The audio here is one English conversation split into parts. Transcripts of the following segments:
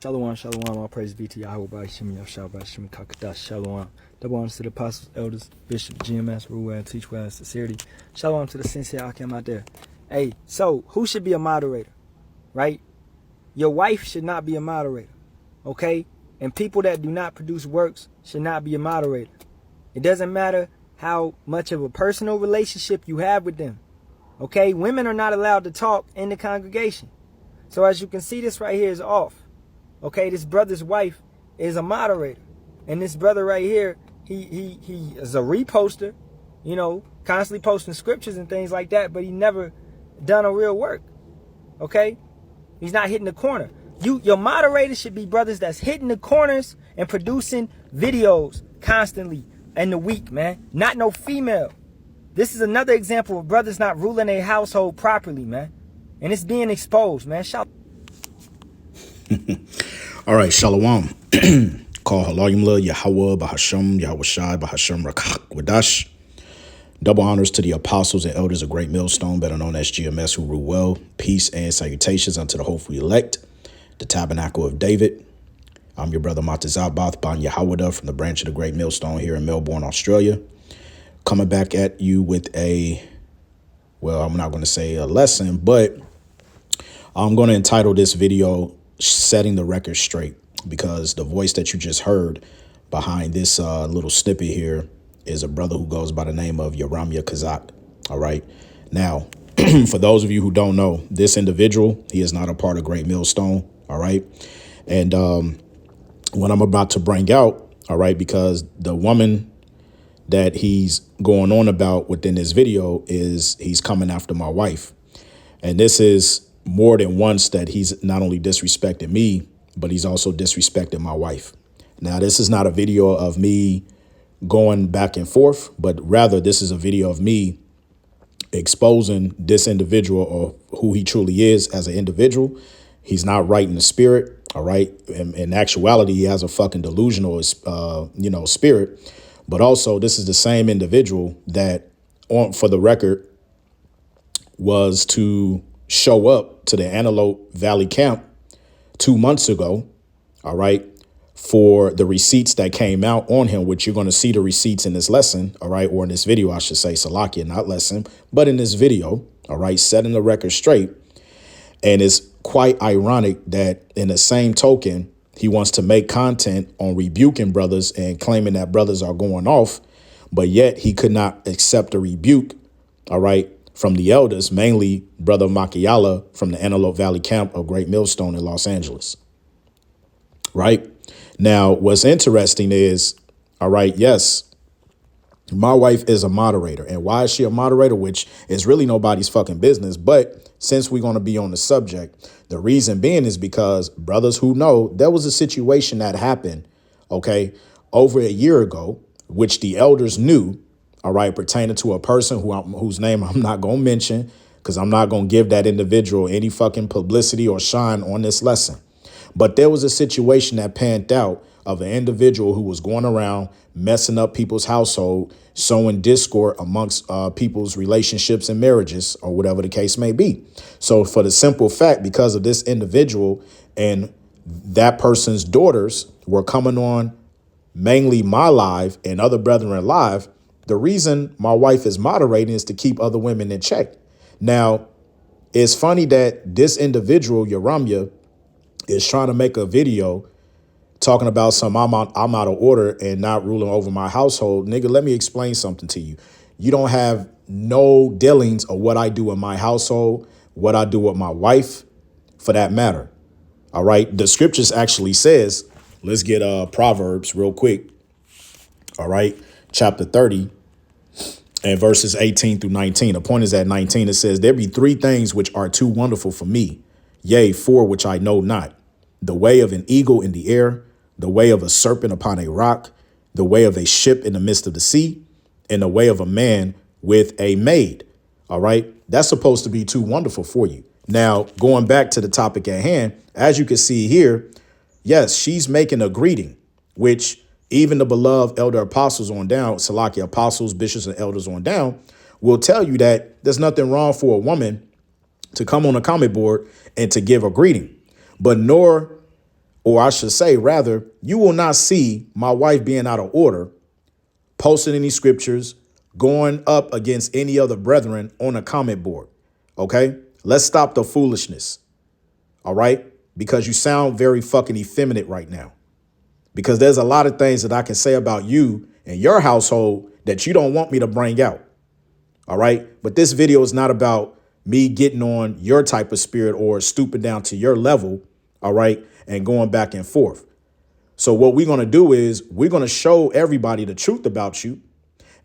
Shalom, shalom, all praise be to Yahweh, by Shem Yahshua, Shem Kakadash, shalom. Double honors to the apostles, elders, bishops, GMS, rule well, teach well, and sincerity. Shalom to the sincere Akim out there. Hey, so who should be a moderator, right? Your wife should not be a moderator, okay? And people that do not produce works should not be a moderator. It doesn't matter how much of a personal relationship you have with them, okay? Women are not allowed to talk in the congregation. So as you can see, this right here is off. Okay, this brother's wife is a moderator. And this brother right here, he is a reposter, you know, constantly posting scriptures and things like that, but he never done a real work. Okay? He's not hitting the corner. Your moderators should be brothers that's hitting the corners and producing videos constantly in the week, man. Not no female. This is another example of brothers not ruling a household properly, man. And it's being exposed, man. Shout. All right, shalom. Call Halayimla, Yahweh, Bahasham, Yahweh Shai, Bahasham, Rakak, Wadash. Double honors to the apostles and elders of Great Millstone, better known as GMS, who rule well. Peace and salutations unto the hopefully elect, the tabernacle of David. I'm your brother Matazabath Ban Yahweh from the branch of the Great Millstone here in Melbourne, Australia. Coming back at you with I'm not going to say a lesson, but I'm going to entitle this video Setting the Record Straight, because the voice that you just heard behind this little snippet here is a brother who goes by the name of Yaramia Kazak. All right. Now, for those of you who don't know, this individual, he is not a part of Great Millstone. All right. And what I'm about to bring out, all right, because the woman that he's going on about within this video is he's coming after my wife. And this is more than once that he's not only disrespected me, but he's also disrespected my wife. Now, this is not a video of me going back and forth, but rather this is a video of me exposing this individual or who he truly is as an individual. He's not right in the spirit. All right. In actuality, he has a fucking delusional, spirit. But also, this is the same individual that, for the record, was to show up to the Antelope Valley camp 2 months ago, all right, for the receipts that came out on him, which you're going to see the receipts in this lesson, all right, or in this video, I should say, Salakia, not lesson, but in this video, all right, setting the record straight. And it's quite ironic that in the same token, he wants to make content on rebuking brothers and claiming that brothers are going off, but yet he could not accept a rebuke, all right, from the elders, mainly Brother Makiala from the Antelope Valley camp of Great Millstone in Los Angeles. Right now, what's interesting is, all right, yes, my wife is a moderator. And why is she a moderator? Which is really nobody's fucking business. But since we're going to be on the subject, the reason being is because brothers who know there was a situation that happened, okay, over a year ago, which the elders knew. All right, pertaining to a person whose name I'm not going to mention, because I'm not going to give that individual any fucking publicity or shine on this lesson. But there was a situation that panned out of an individual who was going around messing up people's household, sowing discord amongst people's relationships and marriages, or whatever the case may be. So for the simple fact, because of this individual and that person's daughters were coming on mainly my live and other brethren live, the reason my wife is moderating is to keep other women in check. Now, it's funny that this individual, Yaramya, is trying to make a video talking about some I'm out of order and not ruling over my household. Nigga, let me explain something to you. You don't have no dealings of what I do in my household, what I do with my wife, for that matter. All right. The scriptures actually says, let's get Proverbs real quick. All right. Chapter 30 and verses 18 through 19. The point is at 19, it says, there be three things which are too wonderful for me. Yea, four which I know not. The way of an eagle in the air, the way of a serpent upon a rock, the way of a ship in the midst of the sea, and the way of a man with a maid. All right. That's supposed to be too wonderful for you. Now, going back to the topic at hand, as you can see here, yes, she's making a greeting, which even the beloved elder apostles on down, Salaki apostles, bishops, and elders on down will tell you that there's nothing wrong for a woman to come on a comment board and to give a greeting. But nor or I should say, rather, you will not see my wife being out of order, posting any scriptures, going up against any other brethren on a comment board. OK, let's stop the foolishness. All right, because you sound very fucking effeminate right now, because there's a lot of things that I can say about you and your household that you don't want me to bring out. All right. But this video is not about me getting on your type of spirit or stooping down to your level. All right. And going back and forth. So what we're going to do is we're going to show everybody the truth about you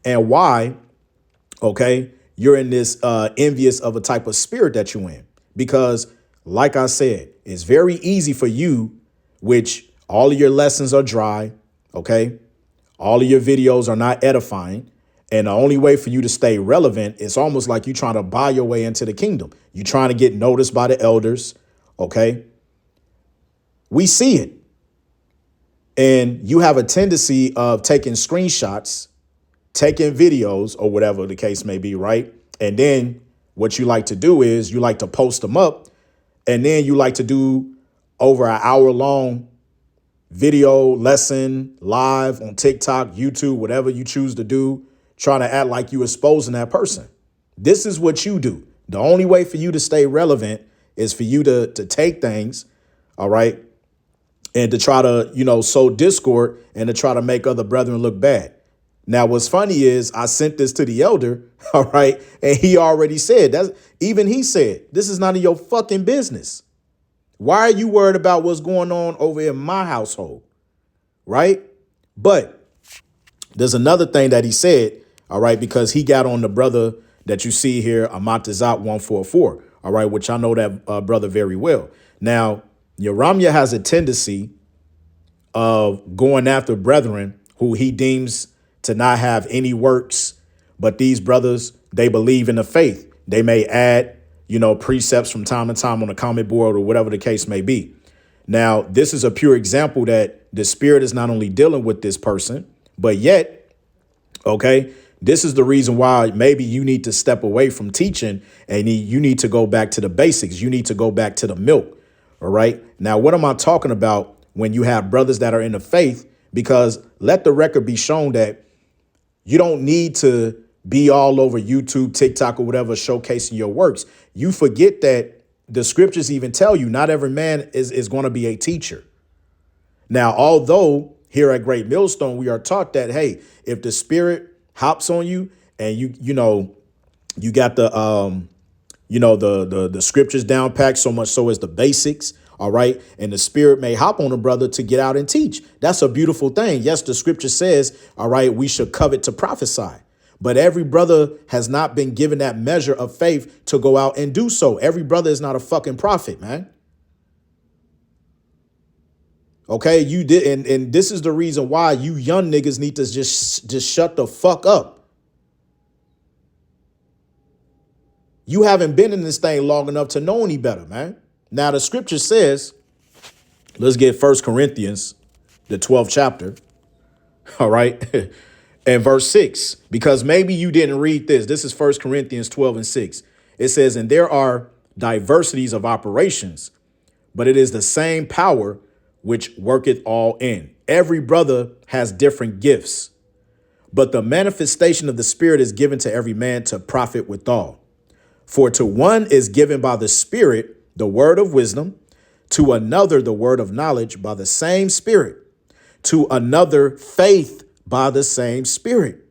and why. OK, you're in this envious of a type of spirit that you're in, because like I said, it's very easy for you, which all of your lessons are dry. OK, all of your videos are not edifying. And the only way for you to stay relevant, it's almost like you're trying to buy your way into the kingdom. You're trying to get noticed by the elders. OK, we see it. And you have a tendency of taking screenshots, taking videos or whatever the case may be. Right. And then what you like to do is you like to post them up. And then you like to do over an hour long video lesson live on TikTok, YouTube, whatever you choose to do, trying to act like you exposing that person. This is what you do. The only way for you to stay relevant is for you to take things. All right. And to try to, sow discord and to try to make other brethren look bad. Now, what's funny is I sent this to the elder. All right. And he already said he said, this is none of your fucking business. Why are you worried about what's going on over in my household? Right. But there's another thing that he said. All right. Because he got on the brother that you see here, Amatazat 144. All right. Which I know that brother very well. Now, Yaramya has a tendency of going after brethren who he deems to not have any works. But these brothers, they believe in the faith. They may add, precepts from time to time on the comment board or whatever the case may be. Now, this is a pure example that the spirit is not only dealing with this person, but yet, OK, this is the reason why maybe you need to step away from teaching and you need to go back to the basics. You need to go back to the milk. All right. Now, what am I talking about when you have brothers that are in the faith? Because let the record be shown that you don't need to be all over YouTube, TikTok or whatever, showcasing your works. You forget that the scriptures even tell you not every man is going to be a teacher. Now, although here at Great Millstone, we are taught that, hey, if the spirit hops on you and you got the the scriptures down packed so much so as the basics. All right. And the spirit may hop on a brother to get out and teach. That's a beautiful thing. Yes, the scripture says, all right, we should covet to prophesy. But every brother has not been given that measure of faith to go out and do so. Every brother is not a fucking prophet, man. OK, you did. And this is the reason why you young niggas need to just shut the fuck up. You haven't been in this thing long enough to know any better, man. Now, the scripture says, let's get 1 Corinthians, the 12th chapter. All right. And verse 6, because maybe you didn't read this. This is 1 Corinthians 12:6. It says, and there are diversities of operations, but it is the same power which worketh all in. Every brother has different gifts, but the manifestation of the Spirit is given to every man to profit withal. For to one is given by the Spirit the word of wisdom, to another the word of knowledge by the same Spirit, to another faith by the same Spirit,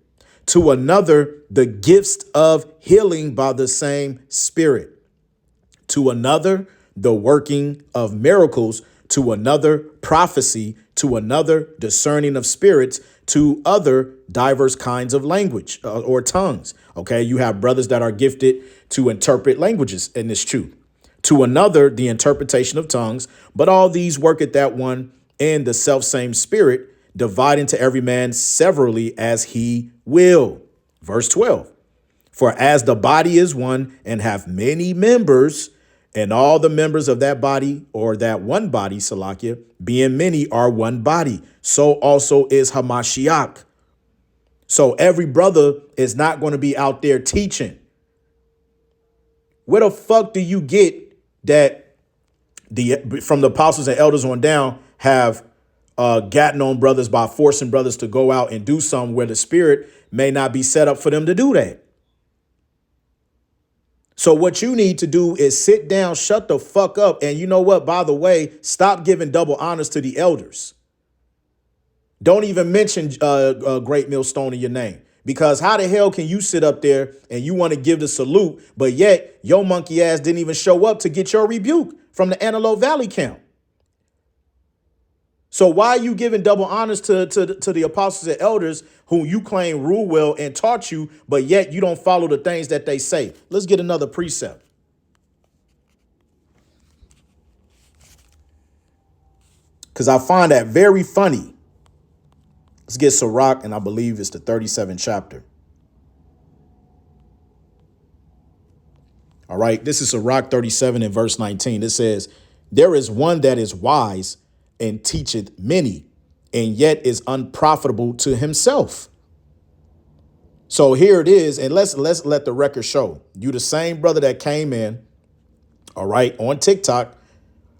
to another the gifts of healing by the same Spirit, to another the working of miracles, to another prophecy, to another discerning of spirits, to other diverse kinds of language or tongues. OK, you have brothers that are gifted to interpret languages, and it's true. To another, the interpretation of tongues, but all these work at that one and the self same Spirit, dividing to every man severally as he will. Verse 12, for as the body is one and have many members, and all the members of that body or that one body, Salakia, being many are one body, so also is Hamashiach. So every brother is not going to be out there teaching. Where the fuck do you get that from the apostles and elders on down, have gotten on brothers by forcing brothers to go out and do something where the spirit may not be set up for them to do that. So what you need to do is sit down, shut the fuck up. And you know what? By the way, stop giving double honors to the elders. Don't even mention Great Millstone in your name. Because how the hell can you sit up there and you want to give the salute, but yet your monkey ass didn't even show up to get your rebuke from the Antelope Valley camp? So why are you giving double honors to the apostles and elders who you claim rule well and taught you, but yet you don't follow the things that they say? Let's get another precept. Because I find that very funny. Let's get Sirach, and I believe it's the 37th chapter. All right, this is Sirach 37 and verse 19. It says, there is one that is wise and teacheth many, and yet is unprofitable to himself. So here it is, and let's let the record show. You the same brother that came in, all right, on TikTok,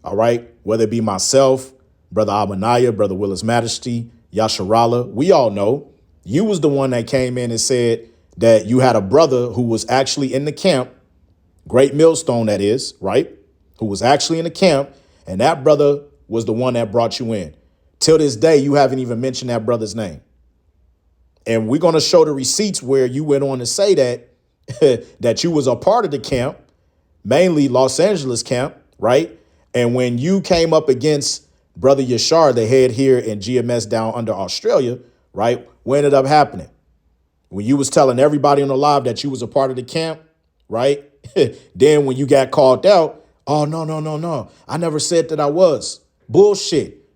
all right, whether it be myself, Brother Abaniah, Brother Willis Majesty, Yasharala, we all know you was the one that came in and said that you had a brother who was actually in the camp, Great Millstone that is, right, who was actually in the camp, and that brother was the one that brought you in. Till this day, you haven't even mentioned that brother's name. And we're going to show the receipts where you went on to say that that you was a part of the camp, mainly Los Angeles camp, right? And when you came up against Brother Yashar, the head here in GMS down under Australia, right? What ended up happening? When you was telling everybody on the live that you was a part of the camp, right? Then when you got called out, oh, no. I never said that I was. Bullshit.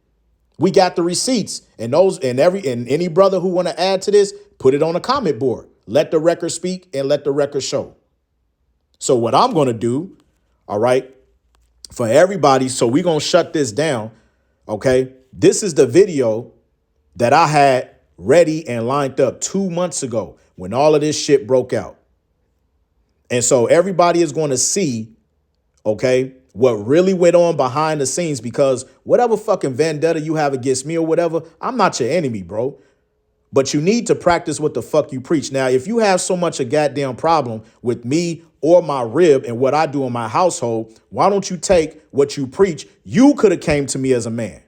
We got the receipts, and any brother who want to add to this, put it on a comment board. Let the record speak and let the record show. So what I'm going to do, all right, for everybody, so we're going to shut this down, okay? This is the video that I had ready and lined up 2 months ago when all of this shit broke out. And so everybody is going to see, okay, what really went on behind the scenes, because whatever fucking vendetta you have against me or whatever, I'm not your enemy, bro. But you need to practice what the fuck you preach. Now, if you have so much a goddamn problem with me or my rib and what I do in my household, why don't you take what you preach? You could have came to me as a man.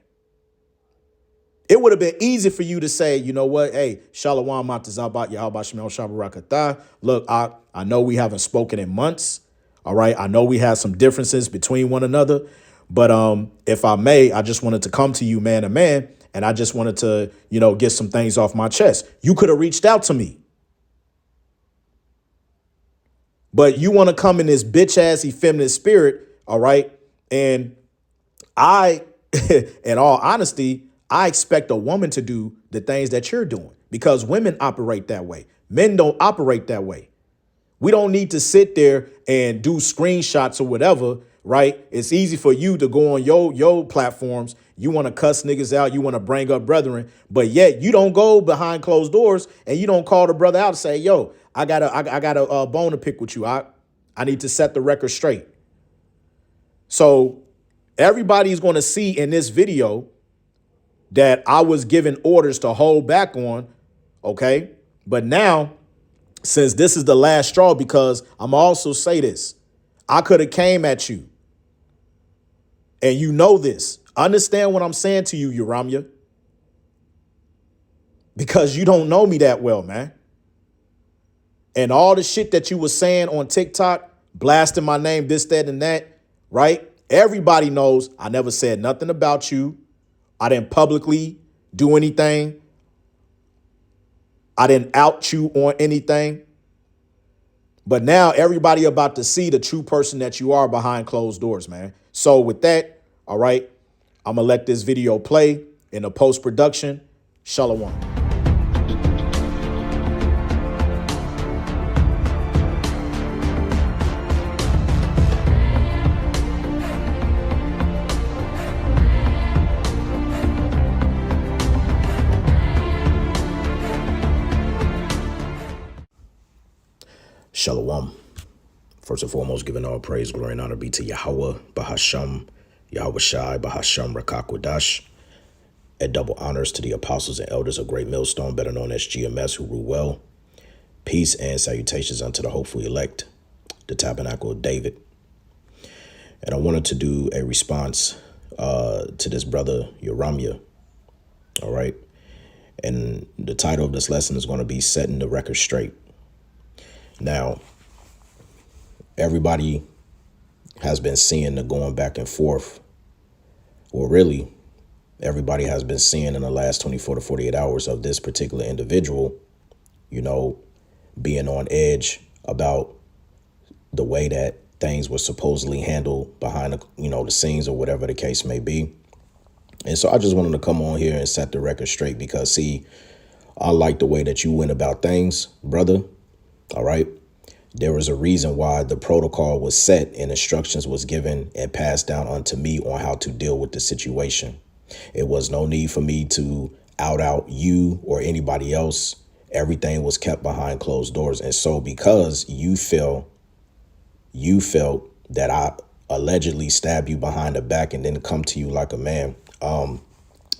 It would have been easy for you to say, you know what? Hey, Shalom Matazabat Yahweh Shemel Shabarakatah. Look, I know we haven't spoken in months. All right. I know we had some differences between one another. But if I may, I just wanted to come to you man to man. And I just wanted to, get some things off my chest. You could have reached out to me. But you want to come in this bitch ass effeminate spirit. All right. And in all honesty, I expect a woman to do the things that you're doing, because women operate that way. Men don't operate that way. We don't need to sit there and do screenshots or whatever, right? It's easy for you to go on your platforms. You want to cuss niggas out. You want to bring up brethren, but yet you don't go behind closed doors and you don't call the brother out and say, yo, I got a bone to pick with you. I need to set the record straight. So everybody's going to see in this video that I was given orders to hold back on. Okay. But now, since this is the last straw, because I'm also say this, I could have came at you. And you know this. Understand what I'm saying to you, Uramya. Because you don't know me that well, man. And all the shit that you was saying on TikTok, blasting my name, this, that, and that, right? Everybody knows I never said nothing about you. I didn't publicly do anything. I didn't out you on anything. But now everybody about to see the true person that you are behind closed doors, man. So with that, all right, I'm going to let this video play in the post-production. Shalom. Shalom. First and foremost, giving all praise, glory, and honor be to Yahweh, Bahasham, Yahweh Shai, Bahasham, Rakakwadash. And double honors to the apostles and elders of Great Millstone, better known as GMS, who rule well. Peace and salutations unto the hopeful elect, the tabernacle of David. And I wanted to do a response to this brother, Yoramia. All right. And the title of this lesson is going to be Setting the Record Straight. Now, everybody has been seeing the going back and forth. Well, really, everybody has been seeing in the last 24 to 48 hours of this particular individual, being on edge about the way that things were supposedly handled behind the scenes or whatever the case may be. And so I just wanted to come on here and set the record straight because, see, I like the way that you went about things, brother. All right. There was a reason why the protocol was set and instructions was given and passed down unto me on how to deal with the situation. It was no need for me to out you or anybody else. Everything was kept behind closed doors. And so because you felt that I allegedly stabbed you behind the back and then come to you like a man,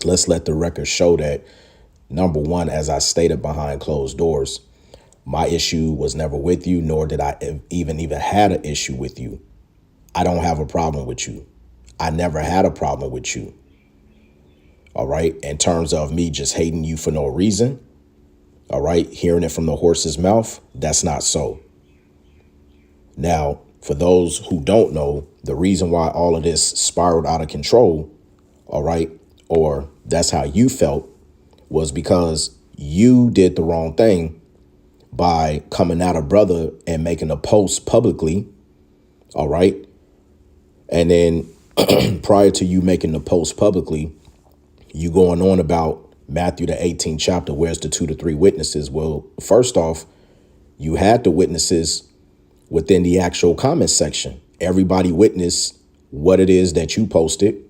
let's let the record show that, number one, as I stated behind closed doors, my issue was never with you, nor did I even had an issue with you. I don't have a problem with you. I never had a problem with you. All right. In terms of me just hating you for no reason. All right. Hearing it from the horse's mouth. That's not so. Now, for those who don't know, the reason why all of this spiraled out of control. All right. Or that's how you felt, was because you did the wrong thing by coming at a brother and making a post publicly. All right. And then prior to you making the post publicly, you going on about Matthew, the 18th chapter, where's the 2 to 3 witnesses? Well, first off, you had the witnesses within the actual comment section. Everybody witnessed what it is that you posted,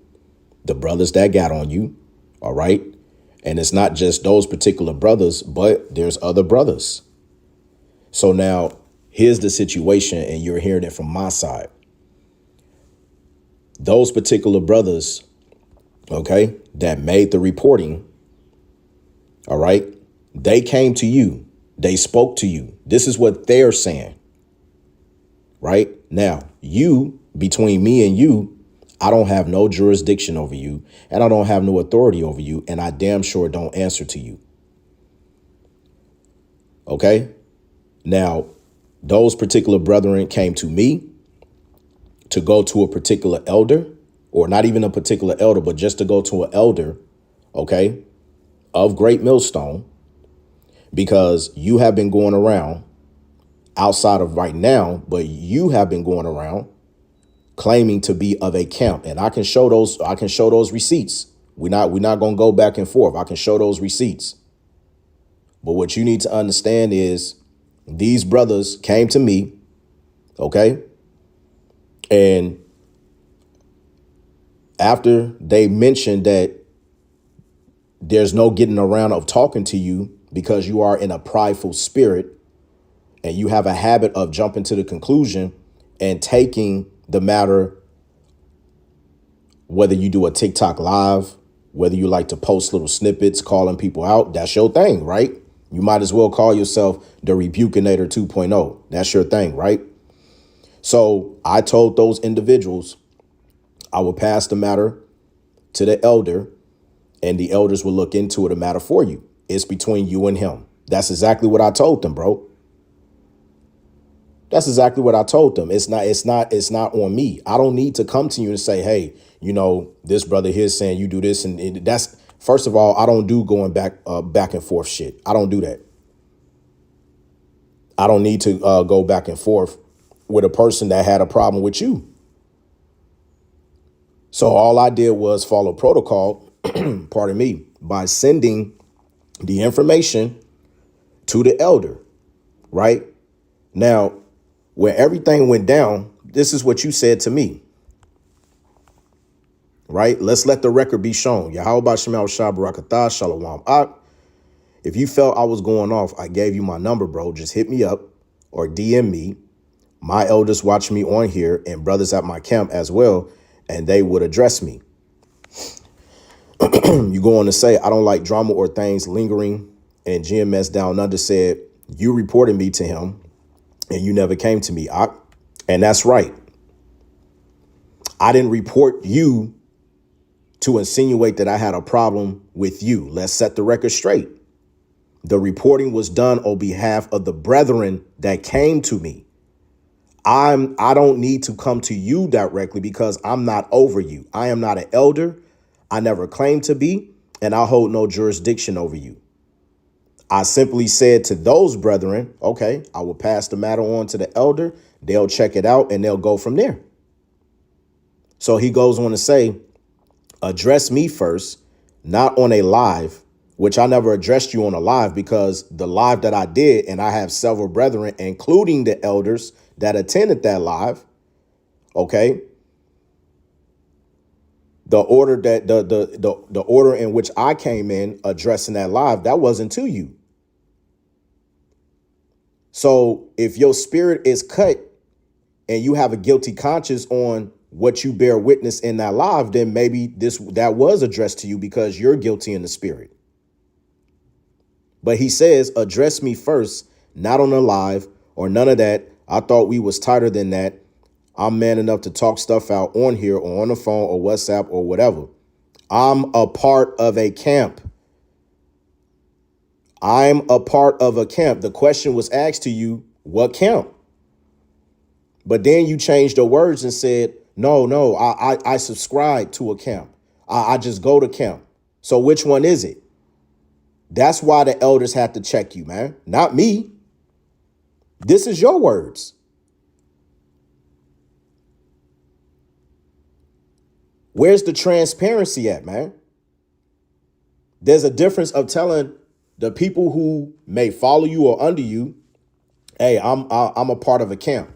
the brothers that got on you. All right. And it's not just those particular brothers, but there's other brothers. So now here's the situation, and you're hearing it from my side. Those particular brothers, okay, that made the reporting, all right, they came to you. They spoke to you. This is what they're saying. Right now, you, between me and you, I don't have no jurisdiction over you, and I don't have no authority over you, and I damn sure don't answer to you. OK, now, those particular brethren came to me to go to a particular elder, or not even a particular elder, but just to go to an elder, OK, of Great Millstone, because you have been going around outside of right now, but you have been going around claiming to be of a camp. And I can show those receipts. We're not going to go back and forth. I can show those receipts. But what you need to understand is these brothers came to me. OK. And after they mentioned that there's no getting around of talking to you because you are in a prideful spirit and you have a habit of jumping to the conclusion and taking the matter, whether you do a TikTok live, whether you like to post little snippets, calling people out, that's your thing, right? You might as well call yourself the Rebukinator 2.0. That's your thing, right? So I told those individuals I will pass the matter to the elder, and the elders will look into it, a matter for you. It's between you and him. That's exactly what I told them, bro. That's exactly what I told them. It's not on me. I don't need to come to you and say, hey, this brother here is saying you do this. And that's, first of all, I don't do going back and forth shit. I don't do that. I don't need to go back and forth with a person that had a problem with you. So all I did was follow protocol, pardon me, by sending the information to the elder. Right now, where everything went down, this is what you said to me. Right. Let's let the record be shown. Yahweh Shemal Shabarakatah Shalom. If you felt I was going off, I gave you my number, bro. Just hit me up or DM me. My elders watch me on here and brothers at my camp as well, and they would address me. You go on to say, I don't like drama or things lingering. And GMS down under said, you reported me to him and you never came to me. And that's right. I didn't report you to insinuate that I had a problem with you. Let's set the record straight. The reporting was done on behalf of the brethren that came to me. I don't need to come to you directly because I'm not over you. I am not an elder. I never claimed to be, and I hold no jurisdiction over you. I simply said to those brethren, okay, I will pass the matter on to the elder. They'll check it out and they'll go from there. So he goes on to say, address me first, not on a live, which I never addressed you on a live because the live that I did, and I have several brethren, including the elders that attended that live. Okay. The order that the order in which I came in addressing that live, that wasn't to you. So if your spirit is cut and you have a guilty conscience on what you bear witness in that live, then maybe that was addressed to you because you're guilty in the spirit. But he says, address me first, not on the live or none of that. I thought we was tighter than that. I'm man enough to talk stuff out on here or on the phone or WhatsApp or whatever. I'm a part of a camp. I'm a part of a camp. The question was asked to you, what camp? But then you changed the words and said, no, I subscribe to a camp. I just go to camp. So which one is it? That's why the elders have to check you, man. Not me. This is your words. Where's the transparency at, man? There's a difference of telling the people who may follow you or under you, hey, I'm a part of a camp.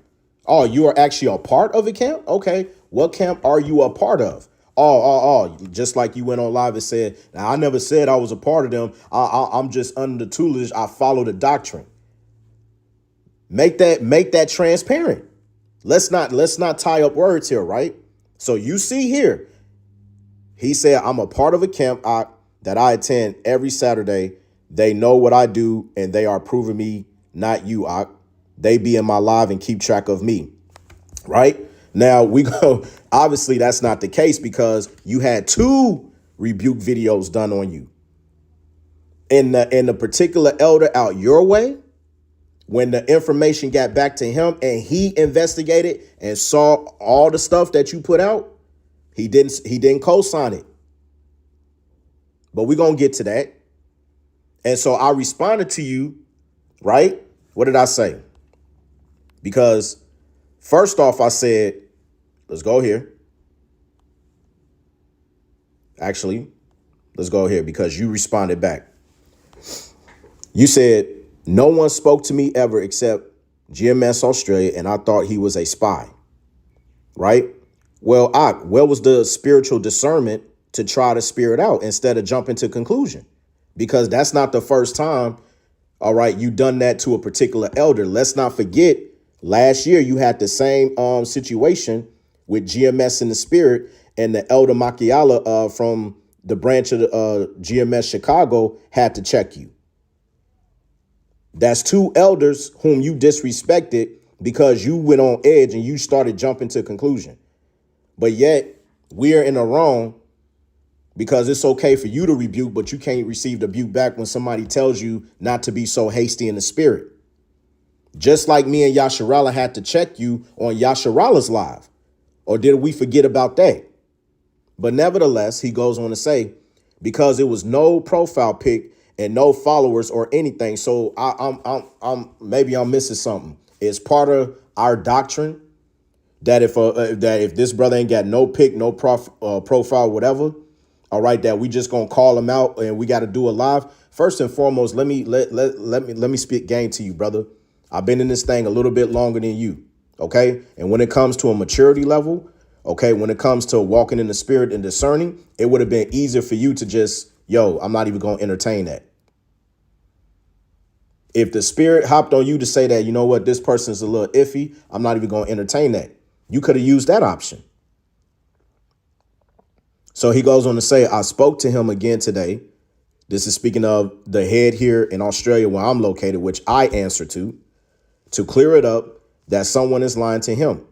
Oh, you are actually a part of a camp? Okay. What camp are you a part of? Oh, just like you went on live and said, now, I never said I was a part of them. I'm just under the tutelage. I follow the doctrine. Make that transparent. Let's not tie up words here, right? So you see here, he said, I'm a part of a camp that I attend every Saturday. They know what I do and they are proving me, not you. They be in my live and keep track of me. Right now we go. Obviously, that's not the case because you had 2 rebuke videos done on you. And the particular elder out your way, when the information got back to him and he investigated and saw all the stuff that you put out, he didn't co-sign it. But we're going to get to that. And so I responded to you, right? What did I say? Because first off, I said, let's go here. Actually, let's go here because you responded back. You said, no one spoke to me ever except GMS Australia, and I thought he was a spy. Right? Well, where was the spiritual discernment to try to spirit out instead of jumping to conclusion? Because that's not the first time. All right, you done that to a particular elder. Let's not forget, last year you had the same situation with GMS in the spirit, and the elder Makiala from the branch of the GMS Chicago had to check you. That's 2 elders whom you disrespected because you went on edge and you started jumping to conclusion. But yet we are in the wrong because it's okay for you to rebuke, but you can't receive the rebuke back when somebody tells you not to be so hasty in the spirit. Just like me and Yasharala had to check you on Yasharala's live. Or did we forget about that? But nevertheless, he goes on to say, because it was no profile pic and no followers or anything. So I'm maybe I'm missing something. It's part of our doctrine that if this brother ain't got no pic, no profile, whatever, all right, that we just gonna call him out and we got to do a live. First and foremost, let me speak game to you, brother. I've been in this thing a little bit longer than you. OK, and when it comes to a maturity level, OK, when it comes to walking in the spirit and discerning, it would have been easier for you to just, I'm not even going to entertain that. If the spirit hopped on you to say that, you know what, this person's a little iffy, I'm not even going to entertain that. You could have used that option. So he goes on to say, I spoke to him again today. This is speaking of the head here in Australia where I'm located, which I answer to clear it up that someone is lying to him.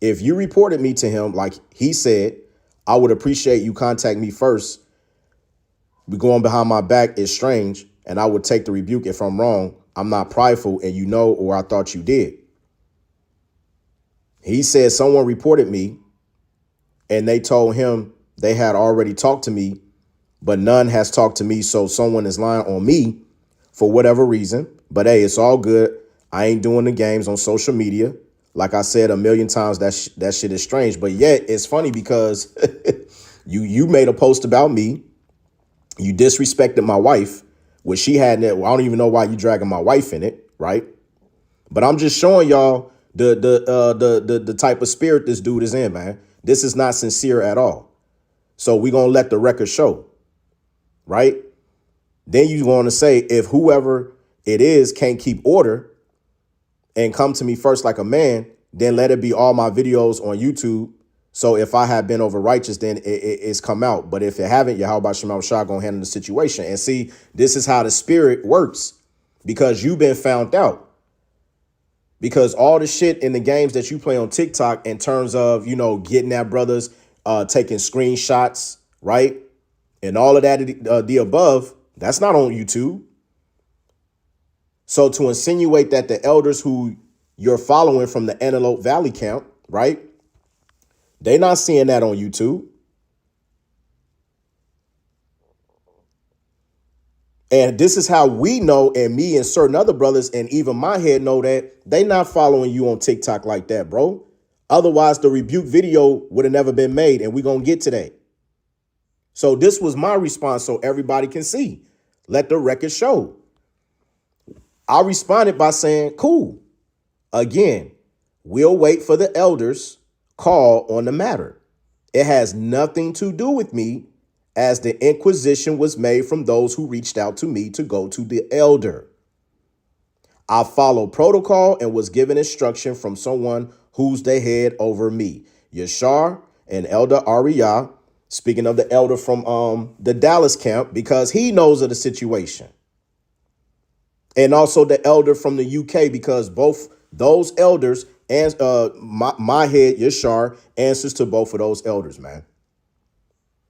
If you reported me to him, like he said, I would appreciate you contact me first. We going behind my back is strange, and I would take the rebuke if I'm wrong. I'm not prideful, and you know, or I thought you did. He said someone reported me, and they told him they had already talked to me, but none has talked to me, so someone is lying on me for whatever reason. But hey, it's all good. I ain't doing the games on social media. Like I said a million times, that shit is strange. But yet, it's funny because you made a post about me. You disrespected my wife, which she had. I don't even know why you dragging my wife in it, right? But I'm just showing y'all the type of spirit this dude is in, man. This is not sincere at all. So we gonna let the record show, right? Then you want to say if whoever it is can't keep order and come to me first like a man, then let it be all my videos on YouTube. So if I have been over righteous, then it's come out. But if it haven't, Yahweh Shema Shah gonna handle the situation. And see, this is how the spirit works because you've been found out. Because all the shit in the games that you play on TikTok in terms of, you know, getting at brothers, taking screenshots, right? And all of that, the above, that's not on YouTube. So to insinuate that the elders who you're following from the Antelope Valley camp, right? They're not seeing that on YouTube. And this is how we know, and me and certain other brothers and even my head know that they not following you on TikTok like that, bro. Otherwise, the rebuke video would have never been made, and we're going to get to that. So this was my response so everybody can see. Let the record show. I responded by saying, cool. Again, we'll wait for the elders' call on the matter. It has nothing to do with me, as the inquisition was made from those who reached out to me to go to the elder. I followed protocol and was given instruction from someone who's the head over me. Yashar and Elder Ariyah, speaking of the elder from the Dallas camp, because he knows of the situation. And also the elder from the UK, because both those elders and my head, Yashar, answers to both of those elders, man.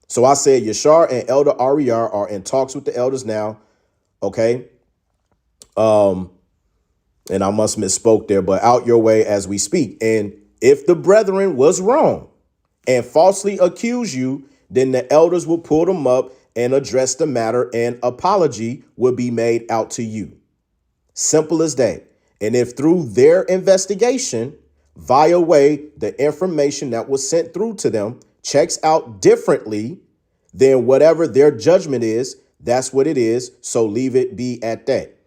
So I said Yashar and Elder Ariyah are in talks with the elders now. Okay. And I must misspoke there, but out your way as we speak. And if the brethren was wrong and falsely accuse you, then the elders will pull them up and address the matter, and apology will be made out to you. Simple as that. And if through their investigation, via way, the information that was sent through to them checks out differently than whatever their judgment is, that's what it is. So leave it be at that.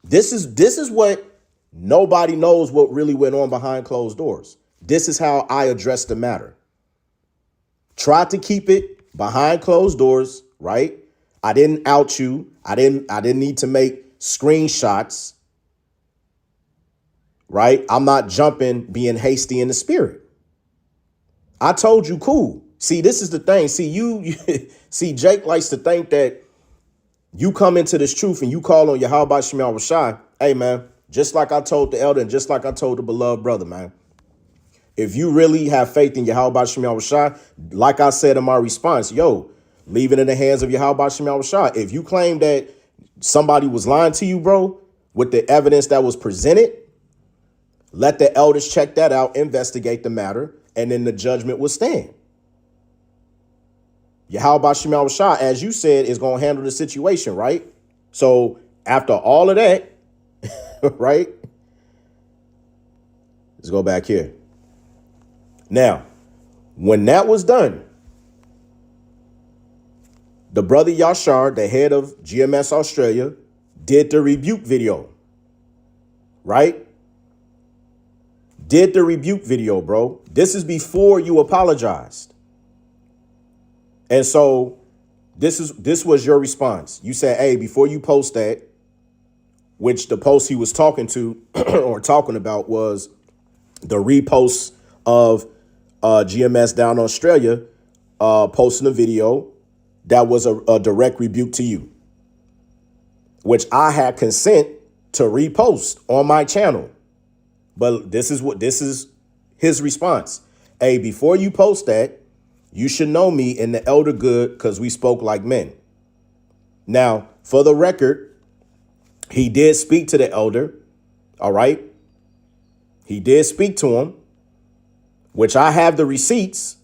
This is what nobody knows what really went on behind closed doors. This is how I address the matter. Try to keep it behind closed doors, right? I didn't out you. I didn't need to make screenshots, right? I'm not jumping, being hasty in the spirit. I told you, cool. See, this is the thing. See, see, Jake likes to think that you come into this truth and you call on Yahweh Shema Shai. Hey, man, just like I told the elder and just like I told the beloved brother, man. If you really have faith in Yahweh Shema Shai, like I said in my response, yo, leave it in the hands of Yahweh Shema Shai. If you claim that somebody was lying to you, bro, with the evidence that was presented, let the elders check that out, investigate the matter, and then the judgment will stand. Yahweh Shema Shai, as you said, is going to handle the situation, right? So after all of that, right? Let's go back here. Now, when that was done, the brother Yashar, the head of GMS Australia, did the rebuke video, right? Did the rebuke video, bro. This is before you apologized. And so this was your response. You said, hey, before you post that, which the post he was talking to or talking about was the repost of GMS down in Australia, posting a video that was a direct rebuke to you, which I had consent to repost on my channel. But this is his response. Hey, before you post that, you should know me in the elder good because we spoke like men. Now, for the record, he did speak to the elder. All right. He did speak to him, which I have the receipts,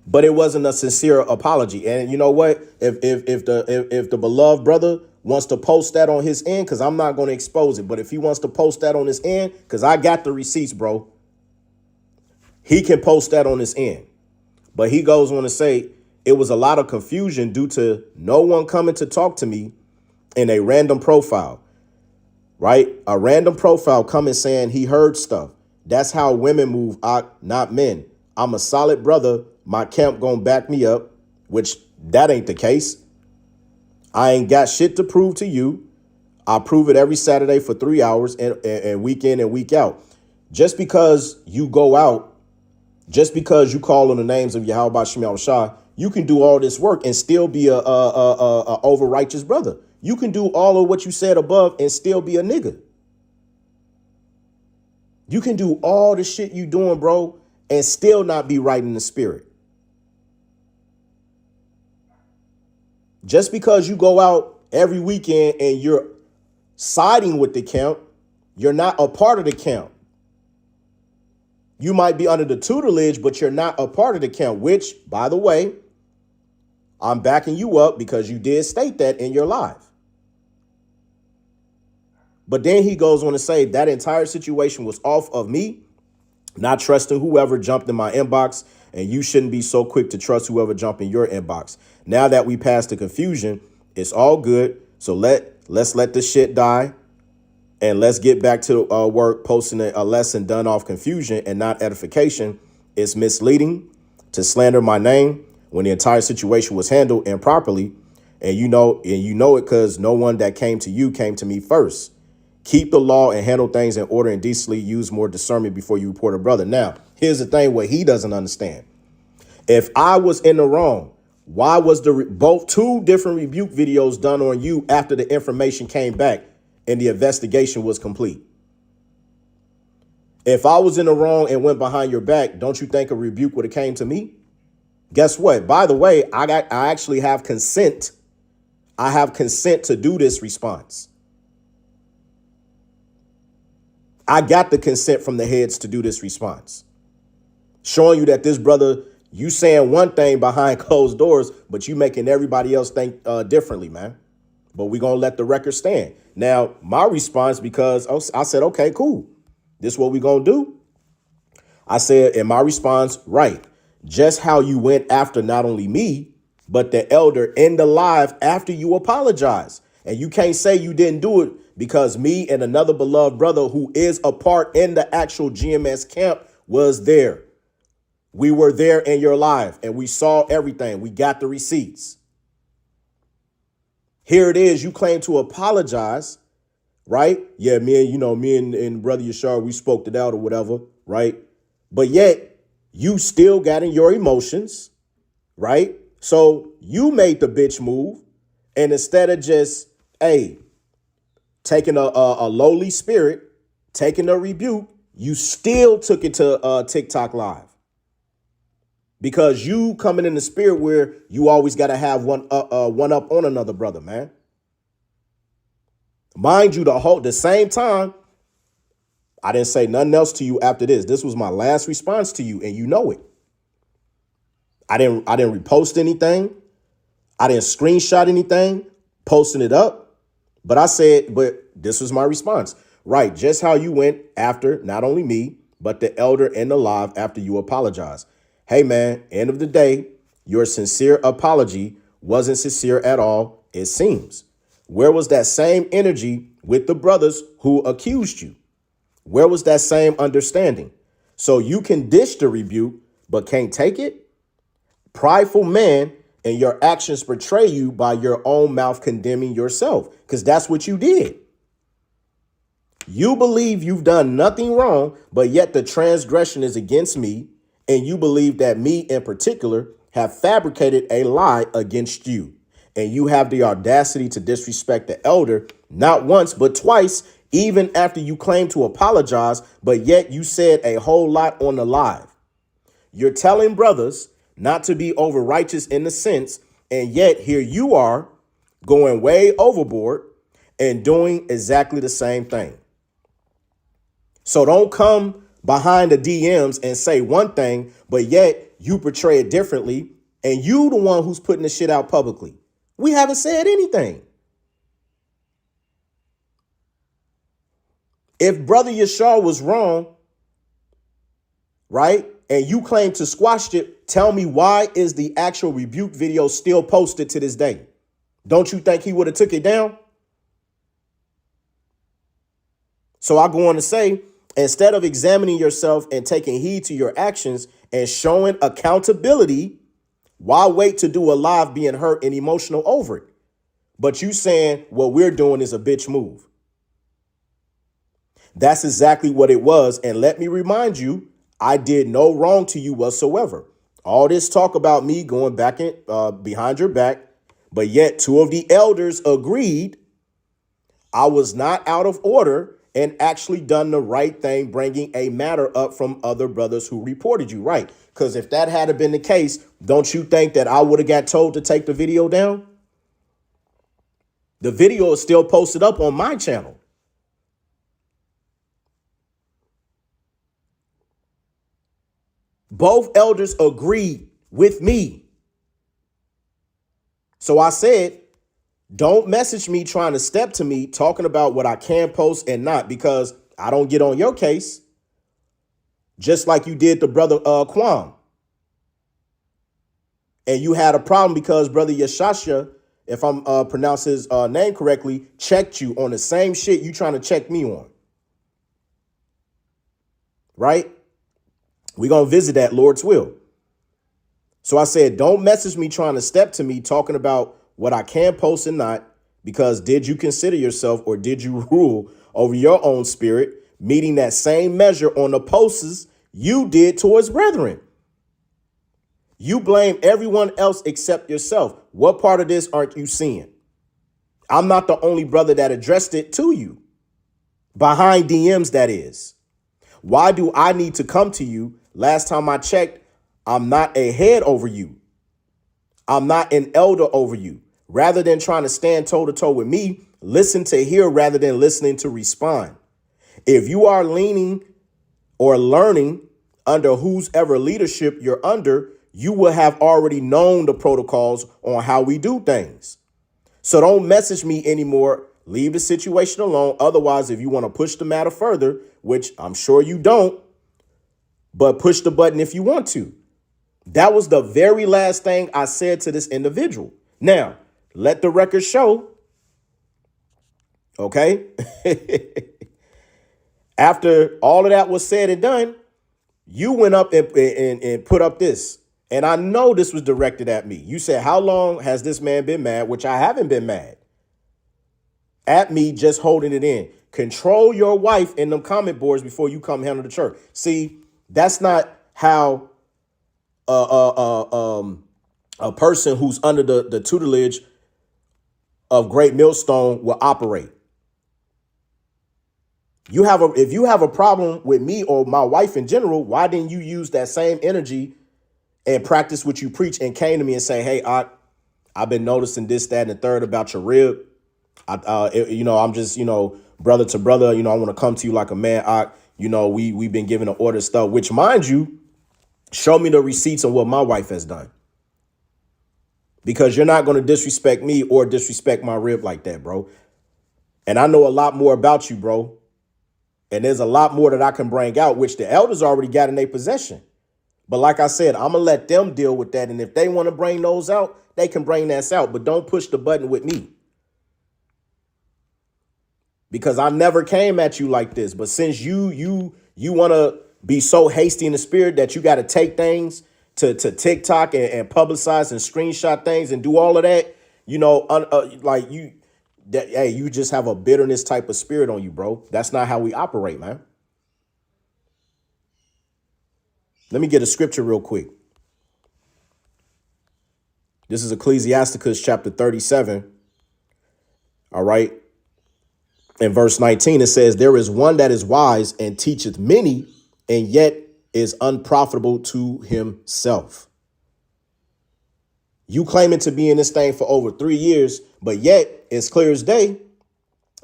but it wasn't a sincere apology. And you know what? If the beloved brother wants to post that on his end, because I'm not going to expose it, but if he wants to post that on his end, because I got the receipts, bro, he can post that on his end. But he goes on to say it was a lot of confusion due to no one coming to talk to me in a random profile, right? A random profile coming saying he heard stuff. That's how women move, not men. I'm a solid brother. My camp gonna back me up, which that ain't the case. I ain't got shit to prove to you. I prove it every Saturday for 3 hours and week in and week out. Just because you go out, just because you call on the names of Yahweh Shem Shah, you can do all this work and still be a over righteous brother. You can do all of what you said above and still be a nigga. You can do all the shit you doing, bro, and still not be right in the spirit. Just because you go out every weekend and you're siding with the camp, you're not a part of the camp. You might be under the tutelage, but you're not a part of the camp, which, by the way, I'm backing you up because you did state that in your live. But then he goes on to say that entire situation was off of me, not trusting whoever jumped in my inbox, and you shouldn't be so quick to trust whoever jumped in your inbox. Now that we passed the confusion, it's all good. So let's let this shit die, and let's get back to work posting a lesson done off confusion and not edification. It's misleading to slander my name when the entire situation was handled improperly, and you know it because no one that came to you came to me first. Keep the law and handle things in order and decently. Use more discernment before you report a brother. Now, here's the thing what he doesn't understand. If I was in the wrong, why was both two different rebuke videos done on you after the information came back and the investigation was complete? If I was in the wrong and went behind your back, don't you think a rebuke would have came to me? Guess what? By the way, I actually have consent. I have consent to do this response. I got the consent from the heads to do this response, showing you that this brother, you saying one thing behind closed doors, but you making everybody else think differently, man. But we're going to let the record stand. Now, my response, because I said, OK, cool. This is what we're going to do. I said in my response, right, just how you went after not only me, but the elder in the live after you apologize. And you can't say you didn't do it because me and another beloved brother who is a part in the actual GMS camp was there. We were there in your live and we saw everything. We got the receipts. Here it is. You claim to apologize, right? Yeah, me and brother Yashar, we spoke it out or whatever, right? But yet you still got in your emotions, right? So you made the bitch move. And instead of just, taking a lowly spirit, taking a rebuke, you still took it to TikTok Live. Because you coming in the spirit where you always got to have one up on another brother, man. Mind you, the same time, I didn't say nothing else to you after this. This was my last response to you, and you know it. I didn't repost anything. I didn't screenshot anything, posting it up. But I said, but this was my response. Right, just how you went after not only me, but the elder in the live after you apologized. Hey, man, end of the day, your sincere apology wasn't sincere at all, it seems. Where was that same energy with the brothers who accused you? Where was that same understanding? So you can dish the rebuke, but can't take it? Prideful man, and your actions betray you by your own mouth condemning yourself, because that's what you did. You believe you've done nothing wrong, but yet the transgression is against me, and you believe that me in particular have fabricated a lie against you. And you have the audacity to disrespect the elder, not once, but twice, even after you claim to apologize, but yet you said a whole lot on the live. You're telling brothers not to be over righteous in the sense, and yet here you are going way overboard and doing exactly the same thing. So don't come behind the DMs and say one thing, but yet you portray it differently, and you the one who's putting the shit out publicly. We haven't said anything. If Brother Yashar was wrong, right, and you claim to squash it, tell me why is the actual rebuke video still posted to this day? Don't you think he would have took it down? So I go on to say, instead of examining yourself and taking heed to your actions and showing accountability, why wait to do a live being hurt and emotional over it? But you saying what we're doing is a bitch move. That's exactly what it was. And let me remind you, I did no wrong to you whatsoever. All this talk about me going back in, behind your back, but yet two of the elders agreed I was not out of order and actually done the right thing, bringing a matter up from other brothers who reported you, right? Because if that had been the case, don't you think that I would have got told to take the video down? The video is still posted up on my channel. Both elders agreed with me. So I said, don't message me trying to step to me talking about what I can post and not, because I don't get on your case. Just like you did to Brother Kwam. And you had a problem because Brother Yashasha, if I'm pronounce his name correctly, checked you on the same shit you trying to check me on. Right? We're going to visit that, Lord's will. So I said, don't message me trying to step to me talking about what I can post and not, because did you consider yourself or did you rule over your own spirit, meeting that same measure on the posts you did towards brethren? You blame everyone else except yourself. What part of this aren't you seeing? I'm not the only brother that addressed it to you. Behind DMs, that is. Why do I need to come to you? Last time I checked, I'm not a head over you. I'm not an elder over you. Rather than trying to stand toe to toe with me, listen to hear rather than listening to respond. If you are leaning or learning under whose ever leadership you're under, you will have already known the protocols on how we do things. So don't message me anymore. Leave the situation alone. Otherwise, if you want to push the matter further, which I'm sure you don't, but push the button if you want to. That was the very last thing I said to this individual. Now, let the record show. Okay. After all of that was said and done, you went up and put up this. And I know this was directed at me. You said, how long has this man been mad? Which I haven't been mad at me, just holding it in. Control your wife in them comment boards before you come handle the church. See, that's not how a person who's under the tutelage of Great Millstone will operate. If you have a problem with me or my wife in general, why didn't you use that same energy and practice what you preach and came to me and say, hey, I've been noticing this, that, and the third about your rib. I'm just, brother to brother, I want to come to you like a man. We've been given an order stuff, which, mind you, show me the receipts on what my wife has done. Because you're not going to disrespect me or disrespect my rib like that, bro. And I know a lot more about you, bro. And there's a lot more that I can bring out, which the elders already got in their possession. But like I said, I'm going to let them deal with that. And if they want to bring those out, they can bring that out. But don't push the button with me. Because I never came at you like this. But since you want to be so hasty in the spirit that you got to take things to TikTok and publicize and screenshot things and do all of that, you just have a bitterness type of spirit on you, bro. That's not how we operate, man. Let me get a scripture real quick. This is Ecclesiasticus chapter 37. All right. In verse 19, it says, there is one that is wise and teacheth many, and yet is unprofitable to himself. You claiming to be in this thing for over 3 years, but yet it's clear as day,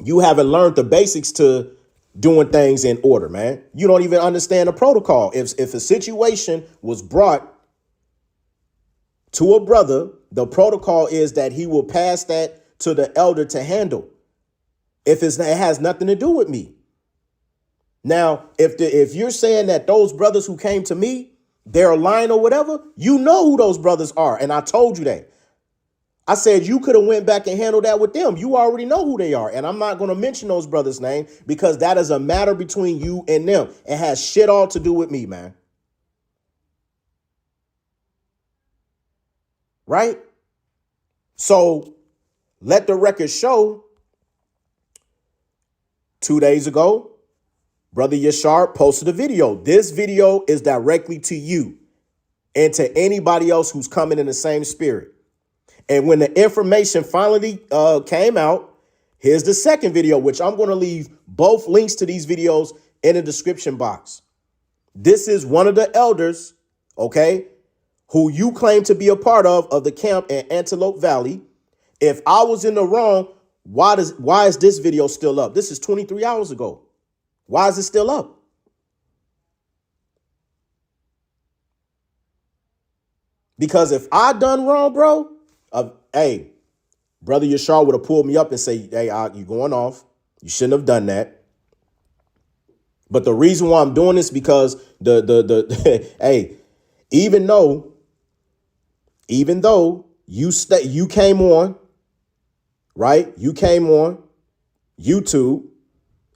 you haven't learned the basics to doing things in order, man. You don't even understand the protocol. If a situation was brought to a brother, the protocol is that he will pass that to the elder to handle. If it has nothing to do with me. Now, if you're saying that those brothers who came to me, they're lying or whatever, you know who those brothers are. And I told you that. I said you could have went back and handled that with them. You already know who they are. And I'm not going to mention those brothers' name because that is a matter between you and them. It has shit all to do with me, man. Right? So let the record show 2 days ago, Brother Yashar posted a video. This video is directly to you and to anybody else who's coming in the same spirit. And when the information finally came out, here's the second video, which I'm going to leave both links to these videos in the description box. This is one of the elders, okay, who you claim to be a part of the camp in Antelope Valley. If I was in the wrong, why is this video still up? This is 23 hours ago. Why is it still up? Because if I done wrong, bro, hey, Brother Yashar would have pulled me up and say, hey, you going off. You shouldn't have done that. But the reason why I'm doing this because hey, even though you came on, right? You came on YouTube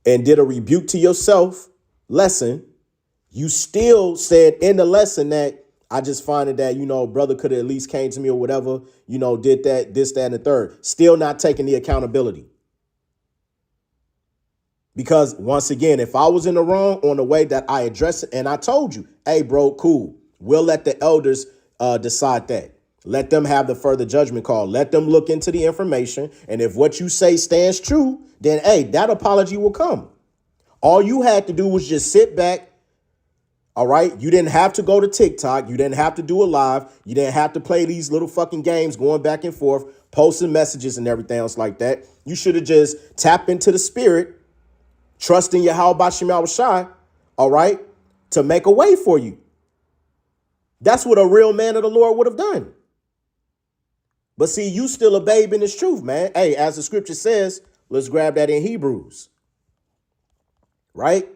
and did a rebuke to yourself lesson. You still said in the lesson that I just find it that, brother could have at least came to me or whatever, did that, this, that, and the third. Still not taking the accountability. Because once again, if I was in the wrong on the way that I addressed it, and I told you, hey, bro, cool. We'll let the elders decide that. Let them have the further judgment call. Let them look into the information. And if what you say stands true, then, hey, that apology will come. All you had to do was just sit back. All right. You didn't have to go to TikTok. You didn't have to do a live. You didn't have to play these little fucking games going back and forth, posting messages and everything else like that. You should have just tapped into the spirit, trusting Yahweh Bashim Yahushai, all right, to make a way for you. That's what a real man of the Lord would have done. But see, you still a babe in this truth, man. Hey, as the scripture says, let's grab that in Hebrews. Right?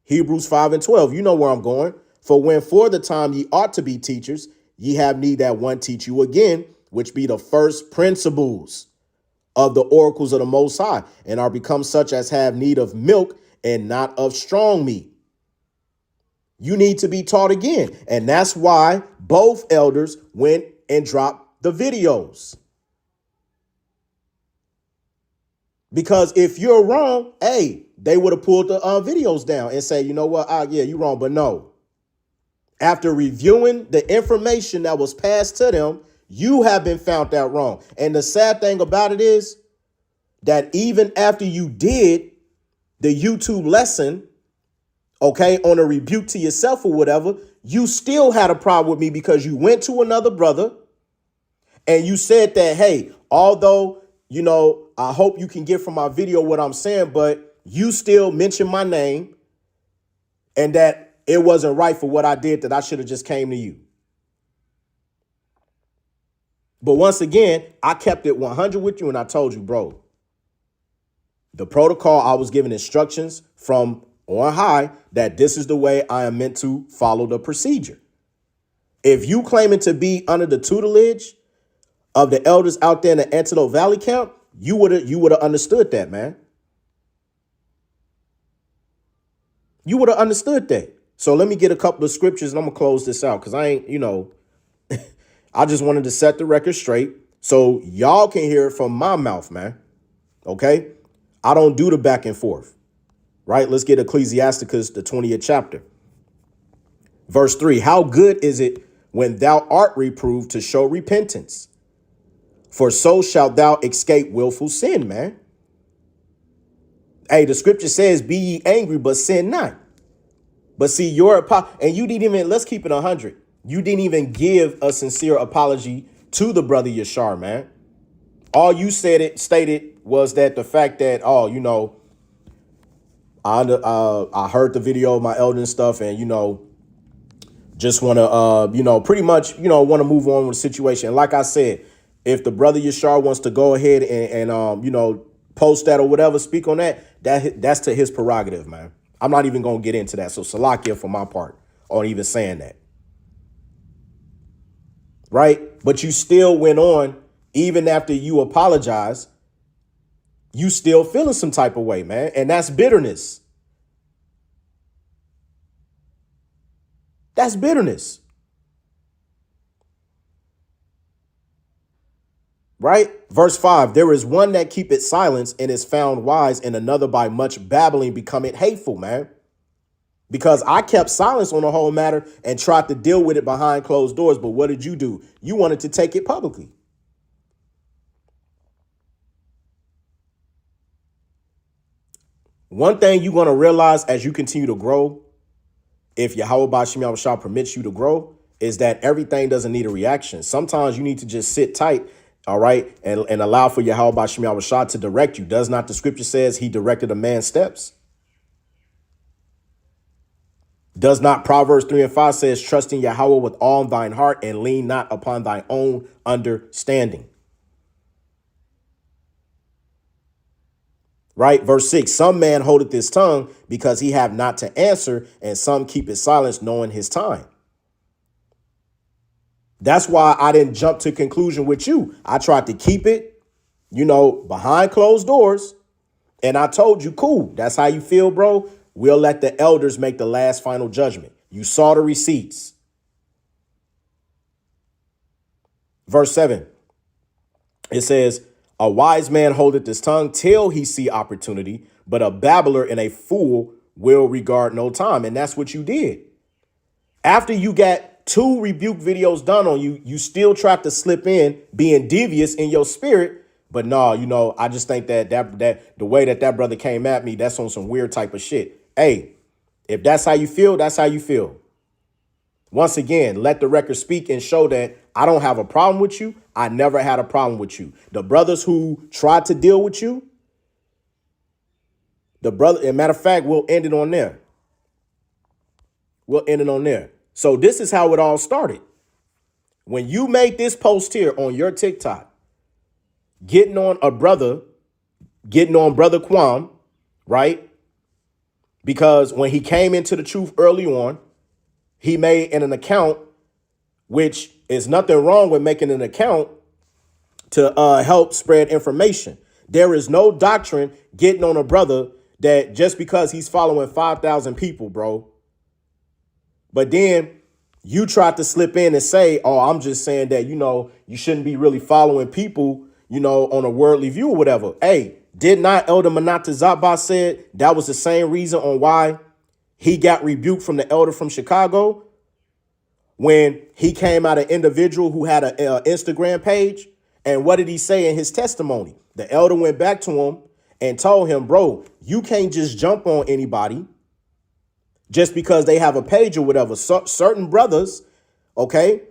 Hebrews 5:12. You know where I'm going. For when for the time ye ought to be teachers, ye have need that one teach you again, which be the first principles of the oracles of the Most High, and are become such as have need of milk and not of strong meat. You need to be taught again. And that's why both elders went and dropped the videos. Because if you're wrong, hey, they would have pulled the videos down and say, you know what? Yeah, you're wrong. But no. After reviewing the information that was passed to them, you have been found out wrong. And the sad thing about it is that even after you did the YouTube lesson, okay, on a rebuke to yourself or whatever, you still had a problem with me because you went to another brother and you said that, hey, although, I hope you can get from my video what I'm saying, but you still mention my name and that it wasn't right for what I did, that I should have just came to you. But once again, I kept it 100 with you and I told you, bro, the protocol, I was given instructions from on high that this is the way I am meant to follow the procedure. If you claiming to be under the tutelage of the elders out there in the Antelope Valley camp, you would have understood that, man. You would have understood that. So let me get a couple of scriptures and I'm going to close this out because I ain't, I just wanted to set the record straight so y'all can hear it from my mouth, man. Okay? I don't do the back and forth, right? Let's get Ecclesiasticus, the 20th chapter. Verse 3, how good is it when thou art reproved to show repentance? For so shalt thou escape willful sin, man. Hey, the scripture says, be ye angry, but sin not. But see, and you didn't even, let's keep it 100. You didn't even give a sincere apology to the brother Yashar, man. All you stated was that the fact that, oh, you know, I heard the video of my elder and stuff, and, you know, just want to, you know, pretty much, you know, want to move on with the situation. And like I said, if the brother Yashar wants to go ahead and you know, post that or whatever, speak on that's to his prerogative, man. I'm not even going to get into that. So Salakia for my part on even saying that. Right. But you still went on, even after you apologize, you still feeling some type of way, man. And that's bitterness. That's bitterness. Right? Verse 5, there is one that keepeth silence and is found wise, and another by much babbling becometh hateful, man. Because I kept silence on the whole matter and tried to deal with it behind closed doors. But what did you do? You wanted to take it publicly. One thing you're going to realize as you continue to grow, if Yahweh Bashim Yahushua permits you to grow, is that everything doesn't need a reaction. Sometimes you need to just sit tight, all right, and allow for Yahweh Bashim Yahushua to direct you. Does not the scripture says he directed a man's steps? Does not Proverbs 3:5 says, trust in Yahweh with all thine heart and lean not upon thy own understanding? Right? Verse 6, some man holdeth his tongue because he have not to answer, and some keep his silence knowing his time. That's why I didn't jump to conclusion with you. I tried to keep it, you know, behind closed doors. And I told you, cool, that's how you feel, bro. We'll let the elders make the last final judgment. You saw the receipts. Verse 7, it says, a wise man holdeth his tongue till he see opportunity, but a babbler and a fool will regard no time. And that's what you did. After you got 2 rebuke videos done on you, you still tried to slip in being devious in your spirit. But no, you know, I just think that the way that brother came at me, that's on some weird type of shit. Hey, if that's how you feel, that's how you feel. Once again, let the record speak and show that I don't have a problem with you. I never had a problem with you. The brothers who tried to deal with you, as a matter of fact, we'll end it on there. We'll end it on there. So this is how it all started. When you made this post here on your TikTok, getting on brother Quam, right? Because when he came into the truth early on, he made an account, which is nothing wrong with making an account to help spread information. There is no doctrine getting on a brother that just because he's following 5,000 people, bro. But then you tried to slip in and say, oh, I'm just saying that, you know, you shouldn't be really following people, you know, on a worldly view or whatever. Hey, did not Elder Manata Zabba said that was the same reason on why he got rebuked from the elder from Chicago when he came out an individual who had an Instagram page? And what did he say in his testimony? The elder went back to him and told him, bro, you can't just jump on anybody just because they have a page or whatever. Certain brothers, okay,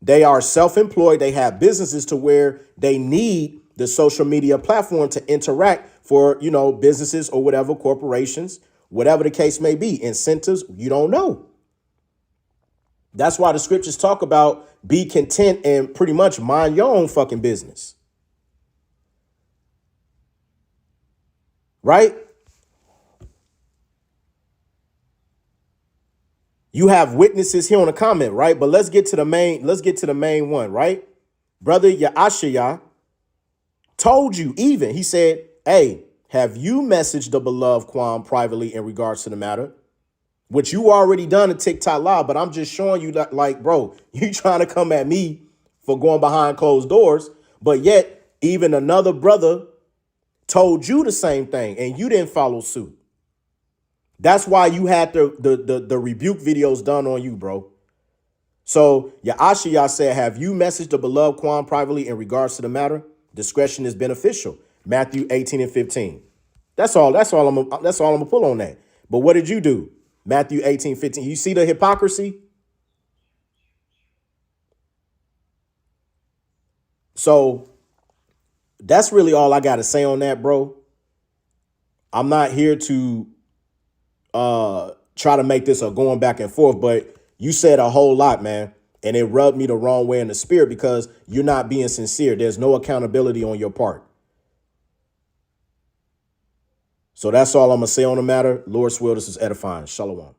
they are self-employed. They have businesses to where they need the social media platform to interact for, you know, businesses or whatever, corporations, whatever the case may be. Incentives, you don't know. That's why the scriptures talk about be content and pretty much mind your own fucking business. Right? You have witnesses here on the comment, right? But let's get to the main one, right? Brother Yaashaya told you even, he said, hey, have you messaged the beloved Quam privately in regards to the matter? Which you already done a TikTok live, but I'm just showing you that, like, bro, you trying to come at me for going behind closed doors, but yet even another brother told you the same thing and you didn't follow suit. That's why you had the rebuke videos done on you, bro. So Ya'ashiyah said, have you messaged the beloved Quan privately in regards to the matter? Discretion is beneficial. Matthew 18 and 15. That's all I'm gonna pull on that. But what did you do? Matthew 18, 15. You see the hypocrisy? So that's really all I gotta say on that, bro. I'm not here to try to make this a going back and forth, but you said a whole lot, man. And it rubbed me the wrong way in the spirit because you're not being sincere. There's no accountability on your part. So that's all I'm going to say on the matter. Lord's will, this is edifying. Shalom.